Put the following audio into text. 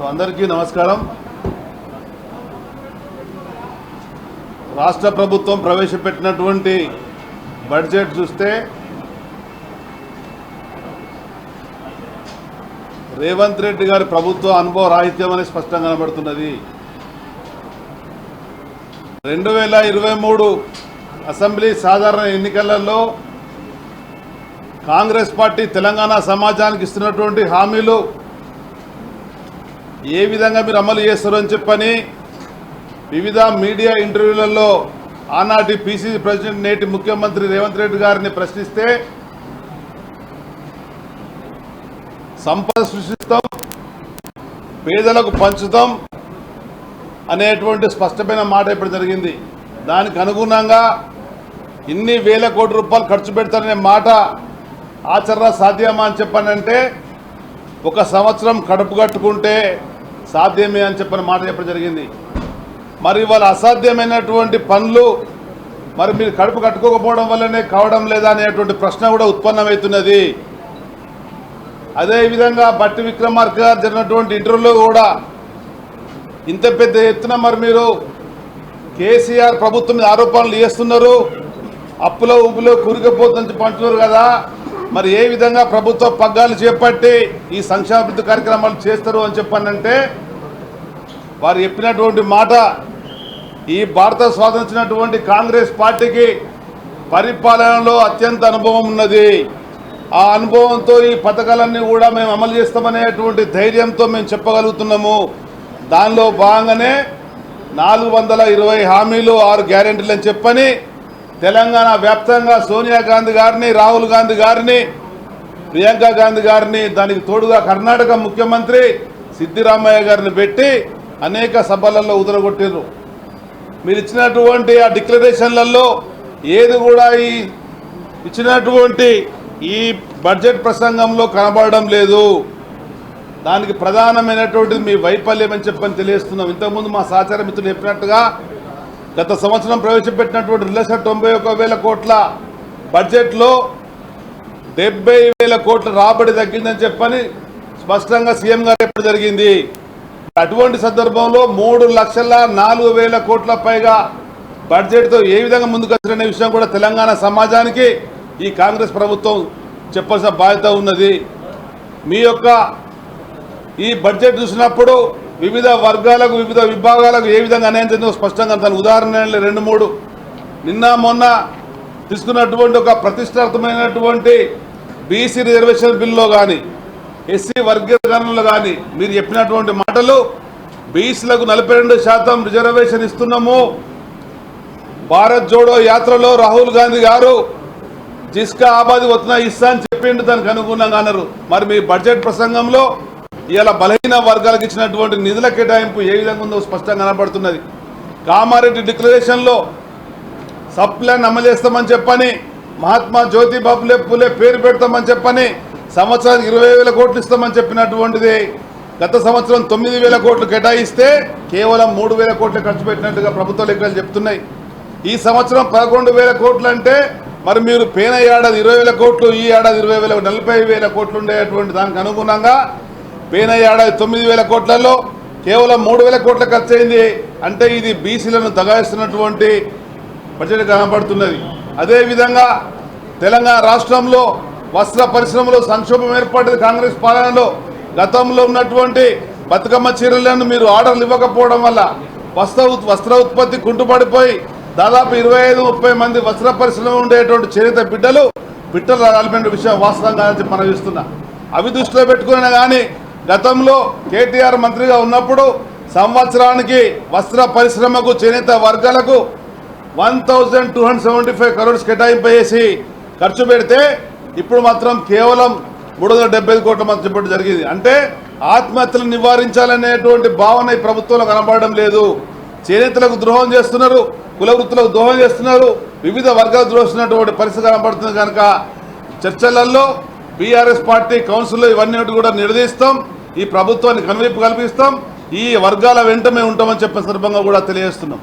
అందరికీ నమస్కారం. రాష్ట్ర ప్రభుత్వం ప్రవేశపెట్టినటువంటి బడ్జెట్ చూస్తే రేవంత్ రెడ్డి గారి ప్రభుత్వ అనుభవ రాహిత్యం అనేది స్పష్టంగా కనబడుతున్నది. 2023 అసెంబ్లీ సాధారణ ఎన్నికలలో కాంగ్రెస్ పార్టీ తెలంగాణ సమాజానికి ఇస్తున్నటువంటి హామీలు ఏ విధంగా మీరు అమలు చేస్తారని చెప్పని వివిధ మీడియా ఇంటర్వ్యూలలో ఆనాటి పిసిసి ప్రెసిడెంట్ నేటి ముఖ్యమంత్రి రేవంత్ రెడ్డి గారిని ప్రశ్నిస్తే సంపద సృష్టిస్తాం, పేదలకు పంచుతాం అనేటువంటి స్పష్టమైన మాట ఇప్పుడు జరిగింది. దానికి అనుగుణంగా ఇన్ని వేల కోట్ల రూపాయలు ఖర్చు పెడతారనే మాట ఆచరణ సాధ్యమా అని చెప్పనంటే ఒక సంవత్సరం కడుపు కట్టుకుంటే సాధ్యమే అని చెప్పిన మాట చెప్పడం జరిగింది. మరి వాళ్ళ అసాధ్యమైనటువంటి పనులు మరి మీరు కడుపు కట్టుకోకపోవడం వల్లనే కావడం లేదా అనేటువంటి ప్రశ్న కూడా ఉత్పన్నమవుతున్నది. అదేవిధంగా బట్టి విక్రమార్క గారు జరిగినటువంటి ఇంటర్వ్యూలో కూడా ఇంత పెద్ద ఎత్తున మరి మీరు కేసీఆర్ ప్రభుత్వం మీద ఆరోపణలు చేస్తున్నారు, అప్పులో ఊపిలో కూరుకుపోతుందని చెప్పి అంటున్నారు కదా, మరి ఏ విధంగా ప్రభుత్వ పగ్గాలు చేపట్టి ఈ సంక్షేమాభివృద్ధి కార్యక్రమాలు చేస్తారు అని చెప్పానంటే వారు చెప్పినటువంటి మాట ఈ భారత స్వాతంత్రించినటువంటి కాంగ్రెస్ పార్టీకి పరిపాలనలో అత్యంత అనుభవం ఉన్నది. ఆ అనుభవంతో ఈ పథకాలన్నీ కూడా మేము అమలు చేస్తామనేటువంటి ధైర్యంతో మేము చెప్పగలుగుతున్నాము. దానిలో భాగంగానే 420 హామీలు 6 గ్యారెంటీలు అని చెప్పని తెలంగాణ వ్యాప్తంగా సోనియా గాంధీ గారిని, రాహుల్ గాంధీ గారిని, ప్రియాంక గాంధీ గారిని, దానికి తోడుగా కర్ణాటక ముఖ్యమంత్రి సిద్దిరామయ్య గారిని పెట్టి అనేక సభలలో ఉదరగొట్టారు. మీరు ఇచ్చినటువంటి ఆ డిక్లరేషన్లలో ఏది కూడా ఈ ఇచ్చినటువంటి ఈ బడ్జెట్ ప్రసంగంలో కనబడడం లేదు. దానికి ప్రధానమైనటువంటిది మీ వైఫల్యం అని చెప్పని తెలియజేస్తున్నాం. ఇంతకుముందు మా సహచార మిత్రులు చెప్పినట్టుగా గత సంవత్సరం ప్రవేశపెట్టినటువంటి 2,91,000 కోట్ల బడ్జెట్లో 70,000 కోట్ల రాబడి తగ్గిందని చెప్పని స్పష్టంగా సీఎం గారు చెప్పడం జరిగింది. అటువంటి సందర్భంలో 3,04,000 కోట్ల పైగా బడ్జెట్తో ఏ విధంగా ముందుకు వచ్చారనే విషయం కూడా తెలంగాణ సమాజానికి ఈ కాంగ్రెస్ ప్రభుత్వం చెప్పాల్సిన బాధ్యత ఉన్నది. మీ యొక్క ఈ బడ్జెట్ చూసినప్పుడు వివిధ వర్గాలకు, వివిధ విభాగాలకు ఏ విధంగా అన్యాయం జరిగిందో స్పష్టంగా దాని ఉదాహరణలు 2-3 నిన్న మొన్న తీసుకున్నటువంటి ఒక ప్రతిష్టాత్మకమైనటువంటి బీసీ రిజర్వేషన్ బిల్లో కానీ, ఎస్సీ వర్గీకరణలో కానీ మీరు చెప్పినటువంటి మాటలు బీసీలకు 42% రిజర్వేషన్ ఇస్తున్నాము. భారత్ జోడో యాత్రలో రాహుల్ గాంధీ గారు జిస్కా ఆబాది వస్తున్నా ఇస్తా అని చెప్పిండు, దానికి అనుగుణంగా అన్నారు. మరి మీ బడ్జెట్ ప్రసంగంలో ఇలా బలహీన వర్గాలకు ఇచ్చినటువంటి నిధుల కేటాయింపు ఏ విధంగా ఉందో స్పష్టంగా కనబడుతున్నది. కామారెడ్డి డిక్లరేషన్లో సప్లాన్ అమలు చేస్తామని చెప్పని, మహాత్మా జ్యోతిబా ఫులే పేరు పెడతామని చెప్పని సంవత్సరానికి 20,000 కోట్లు ఇస్తామని చెప్పినటువంటిది గత సంవత్సరం 9,000 కోట్లు కేటాయిస్తే కేవలం 3,000 కోట్లు ఖర్చు పెట్టినట్టుగా ప్రభుత్వ లెక్కలు చెప్తున్నాయి. ఈ సంవత్సరం 11,000 కోట్లు అంటే మరి మీరు పోయిన ఏడాది 20,000 కోట్లు, ఈ ఏడాది 40,000 కోట్లు ఉండేటువంటి దానికి అనుగుణంగా పోయిన ఏడాది 9,000 కోట్లలో కేవలం 3,000 కోట్ల ఖర్చు అయింది. అంటే ఇది బీసీలను దగాయిస్తున్నటువంటి బడ్జెట్ కనబడుతున్నది. అదేవిధంగా తెలంగాణ రాష్ట్రంలో వస్త్ర పరిశ్రమలో సంక్షోభం ఏర్పడింది. కాంగ్రెస్ పాలనలో గతంలో ఉన్నటువంటి బతుకమ్మ చీరలను మీరు ఆర్డర్లు ఇవ్వకపోవడం వల్ల వస్త్ర ఉత్పత్తి కుంటుపడిపోయి దాదాపు 25-30 మంది వస్త్ర పరిశ్రమ ఉండేటువంటి చేనేత బిడ్డలు రాలిపోయిన విషయం వాస్తవం కాదని మనం చూస్తున్నా. అవి దృష్టిలో పెట్టుకున్నా కానీ గతంలో కేటీఆర్ మంత్రిగా ఉన్నప్పుడు సంవత్సరానికి వస్త్ర పరిశ్రమకు చేనేత వర్గాలకు 1,275 crores కేటాయింపేసి ఖర్చు పెడితే ఇప్పుడు మాత్రం కేవలం 375 కోట్ల మంది చెప్పడం జరిగింది. అంటే ఆత్మహత్యలు నివారించాలనేటువంటి భావన ఈ ప్రభుత్వంలో కనబడడం లేదు. చేనేతలకు ద్రోహం చేస్తున్నారు, కుల వృత్తులకు ద్రోహం చేస్తున్నారు, వివిధ వర్గాలకు ద్రోహిస్తున్నటువంటి పరిస్థితి కనబడుతుంది. కనుక చర్చలలో బీఆర్ఎస్ పార్టీ కౌన్సిల్లో ఇవన్నీ కూడా నిలదీస్తాం, ఈ ప్రభుత్వాన్ని కనువిప్పు కల్పిస్తాం, ఈ వర్గాల వెంట మేము ఉంటామని చెప్పిన సందర్భంగా కూడా తెలియజేస్తున్నాం.